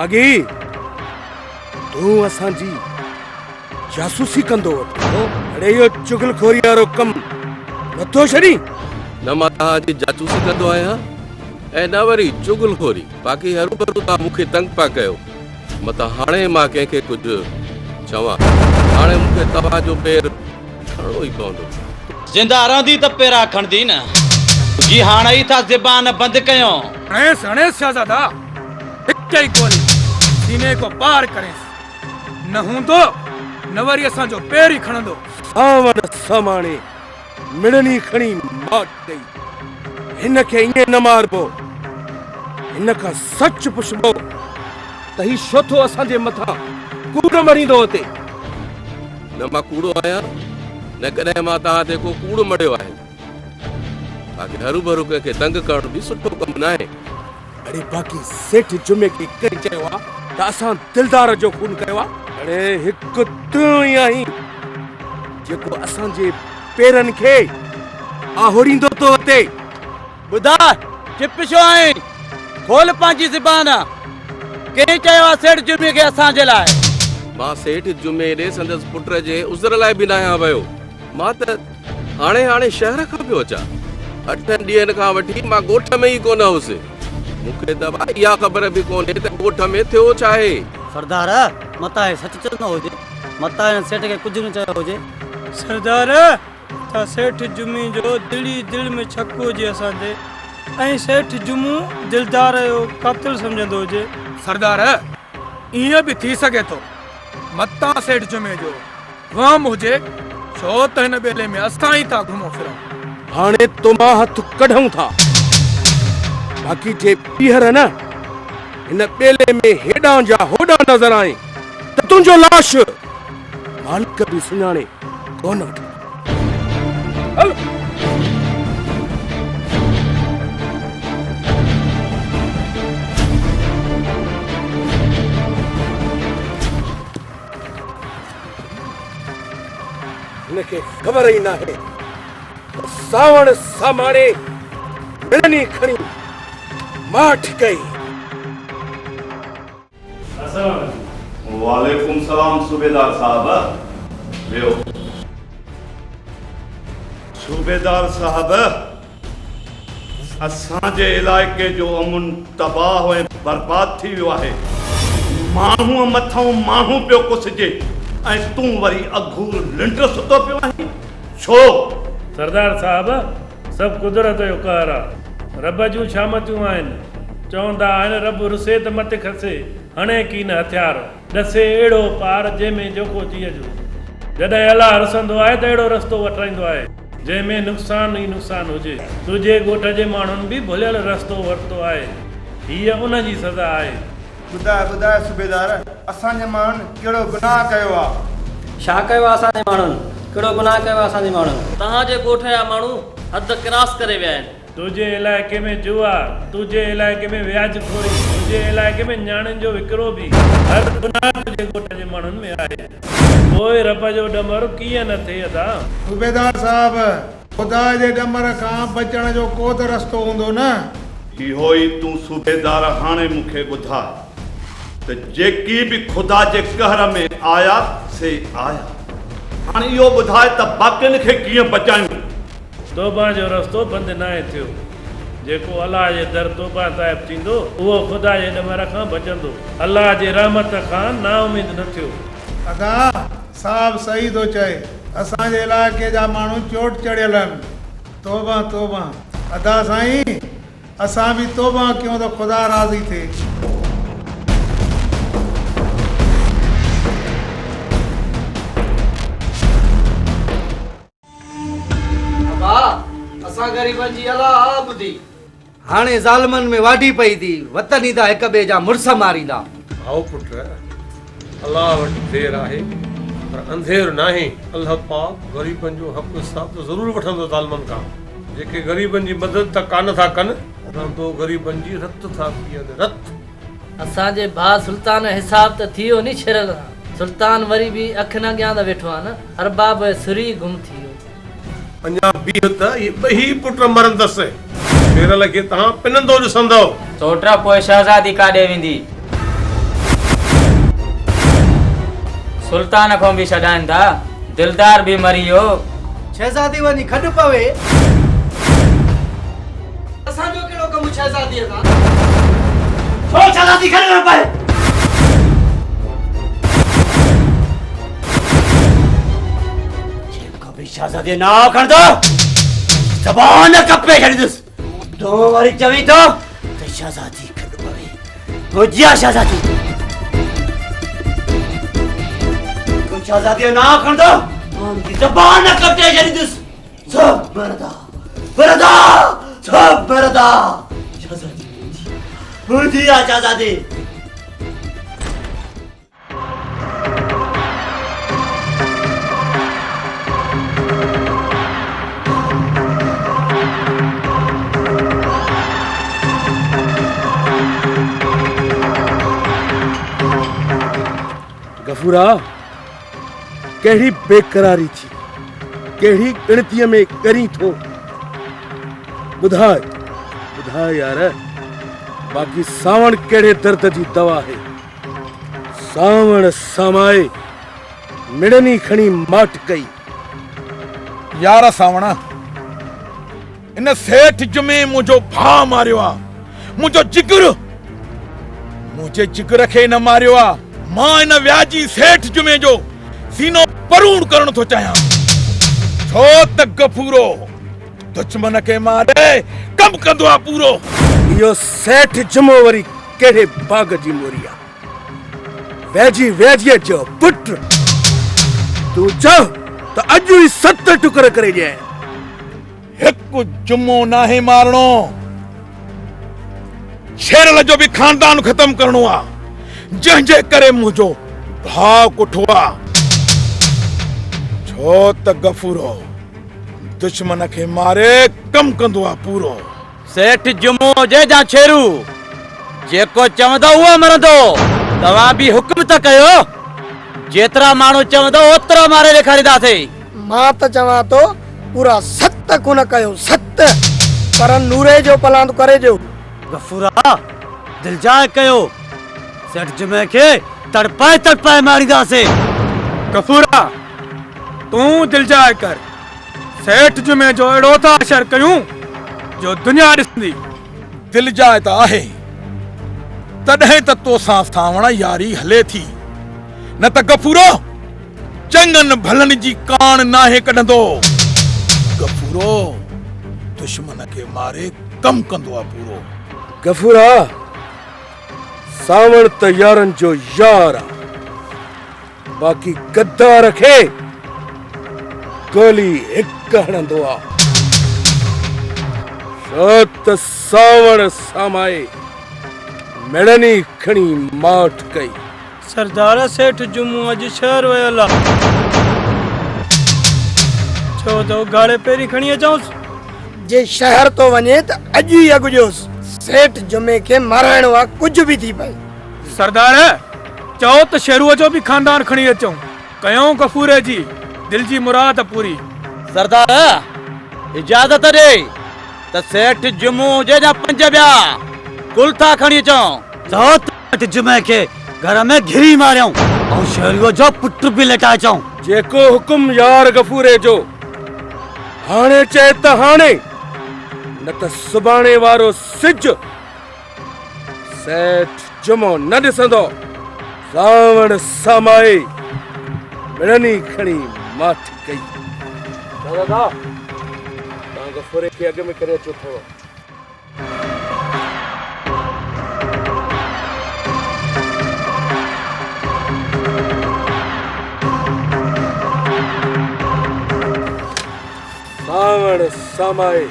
बागी तू असांजी जासूसी कंदो अरे यो चुगलखोरी वारो कम नथो छड़ी न मां तव्हांजी जासूसी कंदो आहियां ऐं न वरी चुगलखोरी बाक़ी हरू भरू तव्हां मूंखे तंग पिया कयो मतां हाणे मां कंहिंखे कुझु चवां हाणे मूंखे तव्हांजो पेर खणणो ई पवंदो जिंदा रहंदी त पेरा खणदी न जी हाणे ई था ज़बान बंदि कयो गणेश शहजादा हिक ही गोली सीने को पार करें न हूंदो न वरी असांजो पेर ही खणंदो सावन समाणे मिड़नी खणी मात कई हिन खे ईअं न मारबो हिन खां सच पुछबो त ही छो थो असांजे मथां कूड़ मरींदो हुते न मां कूड़ो आहियां न कॾहिं मां तव्हां ते को कूड़ मड़ियो आहे बाक़ी हरू भरू कंहिंखे तंग करण बि सुठो कमु न आहे अरे बाक़ी सेठ जुमे की कई चयो आहे त असां दिलदार जो खून कयो आहे अरे हिकु तूं ई आहीं जेको असांजे पेरनि खे आहुरींदो तो हुते ॿुधा चुप छो आहीं खोल पंहिंजी ज़बान कंहिं चयो आहे सेठ जुमे खे असांजे लाइ मां सेठ जुमे ॾे संदसि पुट जे उज़र लाइ बि न आहियां वियो मां त हाणे शहर खां पियो अचां 8 ॾींहंनि खां वठी मां ॻोठ में ई कोन हुउसि मूंखे त भाई इहा ख़बर बि कोन्हे त ॻोठ में थियो छा आहे सरदार मता सच चवंदो हुजे मता सेठ खे कुझु न चयो हुजे सरदार था सेठ जुमी जो दिल में छक हुजे असांजे ऐं सेठ जुमू दिलदार जो कातिल समझंदो हुजे सरदार ईअं बि थी सघे थो मता सेठ जुमे जो वहम हुजे छो त हिन बेले में असां ई था घुमो फिरो हाणे तो मां हथ कढूं था बाक़ी जे पीहर न इन बेले में हेॾां जा होॾां नज़र आए त तुंहिंजो लाश मालिक बि सुञाणे कोन वठे हल हिनखे ख़बर ई न आहे सावण समाणे मिड़नी खणी माठ कई वालेकुम सलाम सूबेदार साहब वेहो सूबेदार साहब असांजे इलाइक़े जो अमन तबाह ऐं बर्बाद थी वियो आहे माण्हूअ मथां माण्हू पियो कुसजे ऐं तूं वरी अघू लिंट सुतो पियो आहीं छो सरदार साहब सब कुदरत जो कहर आहे रब जूं शामतियूं आहिनि चवंदा आहिनि रब रुसे त मथे खसे हणे की न हथियार ॾसे अहिड़ो पार जंहिंमें जोको थी अचो जॾहिं अलाह रुसंदो आहे त अहिड़ो रस्तो वठाईंदो आहे जंहिंमें नुक़सान ई नुक़सान हुजे तुंहिंजे ॻोठ जे माण्हुनि बि भुलियल रस्तो वरितो आहे हीअ उन जी सज़ा आहे ॿुधाए सूबेदार असांजे माण्हुनि कहिड़ो गुनाह कयो आहे छा कयो आहे असांजे माण्हुनि कहिड़ो गुनाह कयो आहे असांजे माण्हुनि तव्हांजे ॻोठ जा माण्हू हद क्रॉस करे विया आहिनि तुंहिंजे इलाइक़े में जुआ तुंहिंजे इलाइक़े में व्याज खोरी तुंहिंजे इलाइक़े में न्याणियुनि जो विकिरो बि हर गुनाह तुंहिंजे ॻोठ जे माण्हुनि में आहे पोइ रब जो ॾमर कीअं न थिए था सूबेदार साहब ख़ुदा जे ॾमर खां बचण जो को त रस्तो हूंदो न इहो ई तूं सूबेदार हाणे मूंखे ॿुधा त जेकी बि ख़ुदा जे कहर में आया से आया हाणे इहो ॿुधाए त बाक़ियुनि खे कीअं बचायूं तौबा जो रस्तो बंदि न आहे थियो जेको अलाह जे दर तौबा ताइब थींदो उहो ख़ुदा जे ॾमर खां बचंदो अलाह जे रहमत खां नाउमीद न थियो अदा साहब सही थो चए असांजे इलाइक़े जा माण्हू चोट चढ़ियल आहिनि तौबा तौबा अदा साईं असां बि तौबा कयूं त ख़ुदा राज़ी थिए असां ग़रीबनि जी अलाह ॿुधी हाणे ज़ालिमनि में वाढी पई थी वतन ईंदा हिक ॿिए जा मुड़स मारींदा आओ पुट अलाह वटि देर आहे पर अंधेर नाहे अल्लाह पाक ग़रीबनि जो हक़ हिसाब त ज़रूरु वठंदो ज़ालिमनि खां जेके ग़रीबनि जी मदद त कान था कनि रहंदो ग़रीबनि जी रत था पीअनि रत असांजे भाउ सुल्तान हिसाब त थियो नी छिरल सुल्तान वरी बि अख न ॻियां त वेठो आहे न अरबाब सुरी गुम थी वियो अञा बीह त इहे ॿई पुट मरंदसि फेरल खे तव्हां पिनंदो ॾिसंदव सोट पोइ शहज़ादी काॾे वेंदी सुल्तान को भी छॾाइनि था, दिलदार भी मरी वियो। शहज़ादी वञी खॾु पवे। असांजो कहिड़ो कमु शहज़ादीअ सां? छो शहज़ादी खॾु न पए? जेको बि शहज़ादी ना खणंदो ज़बान कपे छॾींदुसि। तो वरी चवी थो त शहज़ादी खॾु पवे। बुझिया शहज़ादी? शहज़ादी ना खणंदो ज़बान कटे छॾींदुसि। सब मरदा मरदा सब मरदा। शहज़ादी बुझिया शहज़ादी? गफूरा कहिड़ी बेकरारी थी, कहिड़ी गिणतीअ में करी थो। ॿुधाए ॿुधाए यार, बाक़ी सावण कहिड़े दर्द जी दवा है? सावण समाए मिड़नी खणी माठ कई। यार सावण, इन सेठ जुमे मुंहिंजो भाउ मारियो आहे, मुंहिंजो जिगर, मुंहिंजे जिगर खे न मारियो आहे। मां इन व्याजी सेठ जुमे जो सीनो परूण करण थो चाहियां। छो त गफूरो दुश्मन खे मारे कम कंदो आहे पूरो। इहो सेठ जुमो वरी कहिड़े बाग जी मोरी आहे? वैजी वैजीअ जो पुट। तूं चओ त अॼु ई 7 टुकर करे ॾियां। हिकु जुमो नाहे मारणो, शेरल जो बि खानदान खत्म करणो आहे, जंहिंजे करे मुंहिंजो भाउ कुठो आहे। छो त गफूरो दुश्मन खे मारे कम कंदो आहे पूरो। सेठ जुमो जे जा छेरू, जेको चवंदो उहो मरंदो। तव्हां बि हुक्म त कयो, जेतिरा माण्हू चवंदो ओतिरा मारे ॾेखारींदासीं। मां त चवां थो पूरा 7 खून कयो, 7। पर नूरे जो पलांद करे जो। गफूरा दिलजाए कयो, सेठ जुमे खे तड़पाए तड़पाए मारींदासीं। गफूरा तूं दिलजाए कर, सेठ जुमे जो अहिड़ो था असर कयूं जो दुनिया ॾिसंदी। दिलजाए त आहे, तॾहिं त तोसां सावण यारी हले थी। न त गफूरो चङनि भलनि जी कान नाहे कढंदो। गफूरो दुश्मन खे मारे कम कंदो आहे पूरो। गफूरा सावण त यारनि जो यार आहे, बाक़ी गद्दार खे गोली हिकु हणंदो आहे। छो त सावण समाए मिड़नी खणी माठ कई। सरदार सेठ जुमो अॼु शहर वियल आहे। छो त गाड़े पहिरीं खणी अचऊंसि। जे शहर तो वञे त अॼु ई अॻुजोसि। सेठ जुमे खे माराइणो आहे, कुझु बि थी पए। सरदार चओ त शेरूअ जो बि खानदान खणी अचूं, कयूं गफूरे जी दिल जी मुराद पूरी। सरदार इजाज़त ॾे त सेठ जुमो जे जा 5 ॿिया कुल था खणी अचूं। चओ त सेठ जुमे खे घर में घिरी मारियूं ऐं शेरूअ जो पुट बि लटाए अचूं। जेको हुकुम यार गफूरे जो। हाणे चए त हाणे, न त सुभाणे वारो सिज सेठ जुमो न ॾिसंदो। सावण समाए मिड़नी खणी माठ कई। दादा तव्हां गफूरे खे अॻ में करे अचो अथव। सावण समाए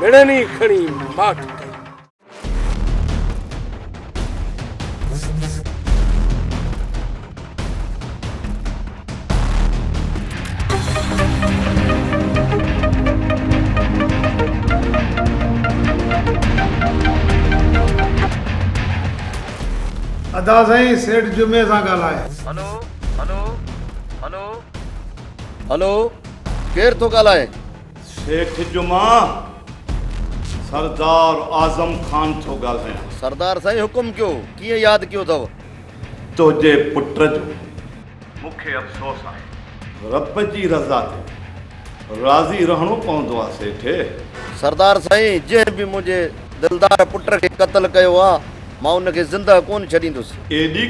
मिड़नी खणी माठ कई। अदा साईं सेठ जुमे सां ॻाल्हाए। हेलो हेलो हेलो हेलो केरु थो ॻाल्हाए? सेठ जुमा सरदार आज़म खान थो ॻाल्हायां। सरदार साईं हुकुम कयो, कीअं यादि कयो अथव? तुंहिंजे पुट जो मूंखे अफ़सोस आहे। रब जी रज़ा ते राज़ी रहणो पवंदो आहे सेठ। सरदार साईं, जंहिं बि मुंहिंजे दिलदार पुट खे क़त्ल कयो आहे, मां उनखे ज़िंदा कोन छॾींदुसि। एॾी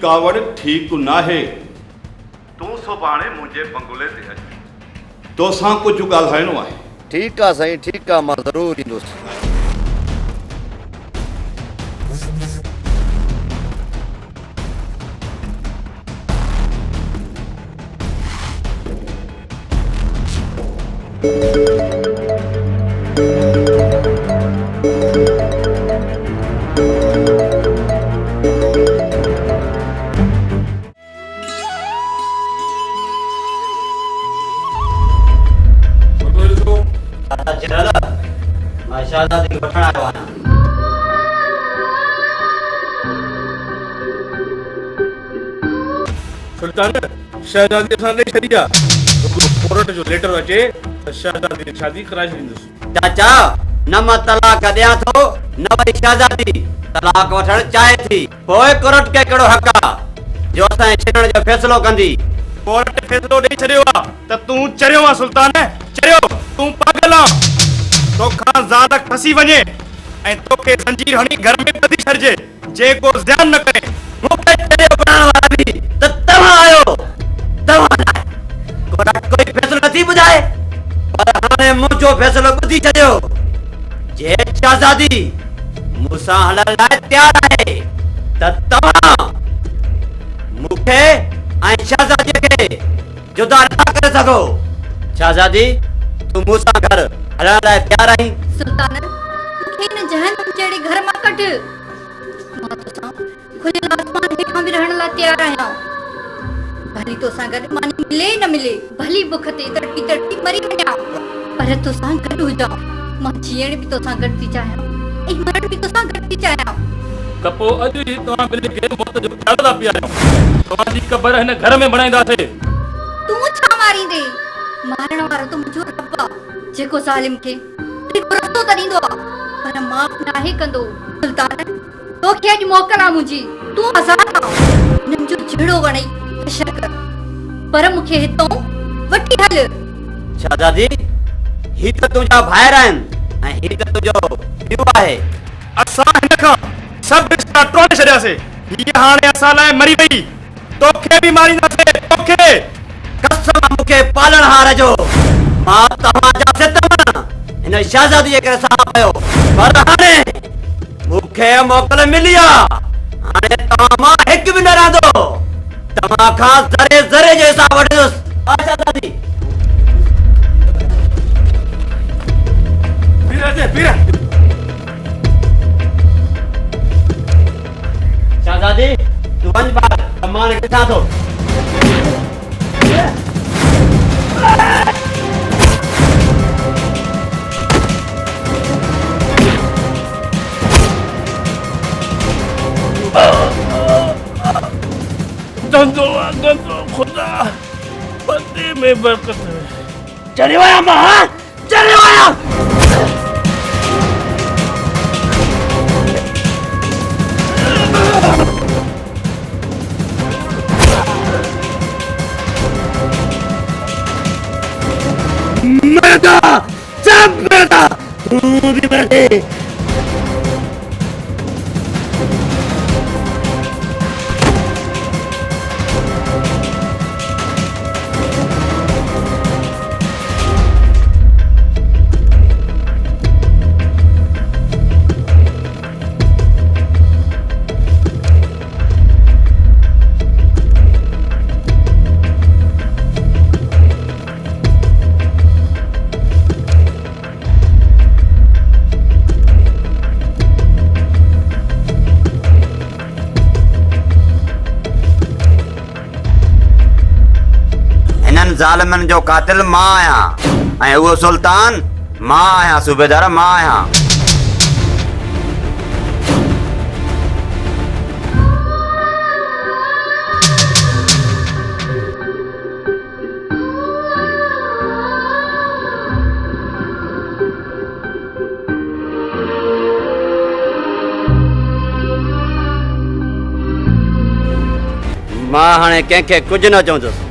कावड़ ठीकु नाहे। तूं सुभाणे मुंहिंजे बंगले ते अच, तोसां कुझु ॻाल्हाइणो आहे। ठीकु आहे साईं, ठीकु आहे, मां ज़रूरु ईंदुसि। शहजादी वठण आयो आहियां। सुल्तान, शहजादी असां ॾेई छॾी आहे। कोर्ट जो लेटर अचे त शहजादी जी शादी कराए छॾींदुसि। चाचा, न मां तलाक ॾियां थो, न वरी शहजादी तलाक वठण चाहे थी। पोइ कोर्ट खे कहिड़ो हक़ आहे जो असांजे छॾण जो फ़ैसिलो कंदी? कोर्ट फ़ैसिलो ॾेई छॾियो आहे त तूं चरियो आहे सुल्तान, चरियो। तूं पागल आहे। तोखां ज़ाद खसी वञे ऐं तोखे ज़ंजीर हणी घर में ॿधी छॾिजे, जेको ध्यानु न करे। मूंखे चरियो बनाइण वारा बि त तव्हां आहियो। तव्हां लाइ कोर्ट कोई फ़ैसिलो नथी ॿुधाए, पर हाणे मुंहिंजो फ़ैसिलो ॿुधी छॾियो। जे शहजादी मूंसां हलण लाइ तयारु आहे त तव्हां मूंखे ऐं शहजादीअ खे जुदा न करे सघो। शहजादी, तूं मूंसां घर हलण लाइ तयारु आहीं? सुल्तान, मूंखे हिन जहन्नम जहिड़े घर मां कढ। मां तोसां खुलियल आसमान हेठां बि रहण लाइ तयारु आहियां। भली तोसां गॾु मानी मिले न मिले, भली बुख ते तड़पी तड़पी मरी वञा, पर तोसां गॾु हुजां। मां जीअण बि तोसां गॾु थी चाहियां ऐं मरण बि तोसां गॾु थी चाहियां। त पोइ अॼु ई तव्हां ॿिन्ही खे मौत जो ख़्यालु था पियारियो। तव्हांजी क़बर हिन घर में बणाईंदासीं। तूं छा मारींदे? मारण वारो त मुंहिंजो रब आहे, जेको ज़ालिम खे हिकु रस्तो त ॾींदो आहे, पर माफ़ नाहे कंदो। सुल्तान, तोखे अॼु मोकल आहे मुंहिंजी। तूं आज़ाद आहे। हिननि जो जहिड़ो वणई बेशक, पर मूंखे हितां वठी हल। शहजादी, ही त तुंहिंजा भाइर आहिनि ऐं ही त तुंहिंजो पीउ आहे। असां हिन खां सभु रिश्ता टोड़े छॾियासीं। हीअ हाणे असां लाइ मरी वई, तोखे बि मारींदासीं। तोखे कसम मूंखे पालणहार जो, मां तव्हांजा सितम हिन शहजादीअ खे सहा पियो, पर हाणे मूंखे मोकल मिली आहे। हाणे तव्हां मां हिकु बि न रहंदो। तव्हां खां ज़रे ज़रे जो हिसाब वठंदुसि। शहजादी, शहजादी, तूं वञ ॿाहिरि, मां ॾिसां थो। गंदो खुदा, बंदे में बरकत है। चली वया मां, चली वया। मरदा, सब मरदा, तू भी मरदे। ज़ालिमन जो कातिल मां आहियां ऐं उहो सुल्तान मां आहियां। सूबेदार मां आहियां। मां हाणे कंहिंखे कुझु न चवंदुसि